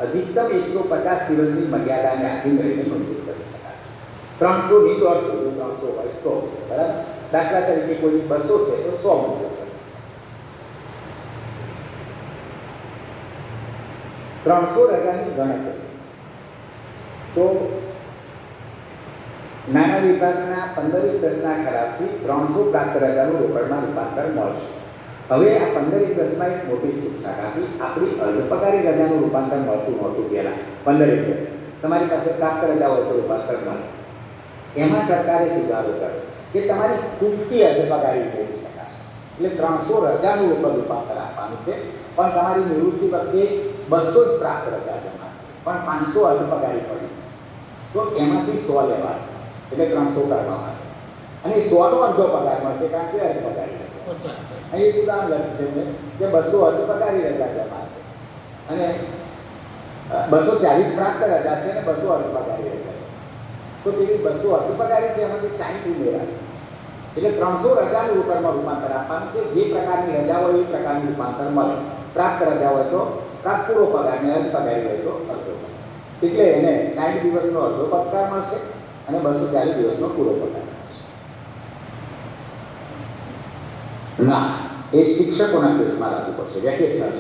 અધિકતમ 150 દિવસની મર્યાદાને આધીન રહીને મંજૂર કરી શકાય. 300 ની 150, જો 300 હોય તો બરાબર. દાખલા તરીકે કોઈ 200 છે તો 100 મંજૂર કરી શકાય. 300 રજાની ગણતરી તો નાના વિભાગના 15-10ના ઠરાવથી 300 પ્રાપ્ત રજાનું રોકડમાં રૂપાંતર મળશે. હવે આ 15-10માં એક મોટી છૂટછાટ આપી. આપણી અલ્પપગારી રજાનું રૂપાંતર મળતું નહોતું પહેલાં. 15-10 તમારી પાસે પ્રાપ્ત રજા હોય તો રૂપાંતર મળે. એમાં સરકારે સુધારો કર્યો કે તમારી ખૂટતી અલ્પપગારી મેળવી શકાય. એટલે 300 રજાનું રોકડ રૂપાંતર આપવાનું છે, પણ તમારી નિવૃત્તિ વખતે 200 જ પ્રાપ્ત રજા જમા છે, પણ 500 અલ્પપગારી પડી તો એમાંથી 100 લેવાશે. એટલે 300 કરવા માટે અને 100નો અડધો પગાર મળશે, કારણ કે અલ્પપગારી અહીં ઉદાહરણ લખ્યું છે કે 200 અલ્પપગારી રજા જમા છે અને 240 પ્રાપ્ત રજા છે અને 200 અલ્પપગારી રજા. તો પેલી 200 અલ્પપગારી છે એમાંથી 60 ઉમેરાશે. એટલે 300 રજાનું રોકડમાં રૂપાંતર આપવાનું છે. જે પ્રકારની રજા હોય એ પ્રકારનું રૂપાંતર મળે. પ્રાપ્ત રજા હોય તો પ્રાપ્ત પૂરો પગાર ને અલ્પપગારી હોય તો અડધો પગાર. એટલે એને 60 દિવસનો અડધો પગાર મળશે અને 240 દિવસનો પૂરો પગાર. ના, એ શિક્ષકોના કેસમાં લાગુ પડશે. વેકેશનલ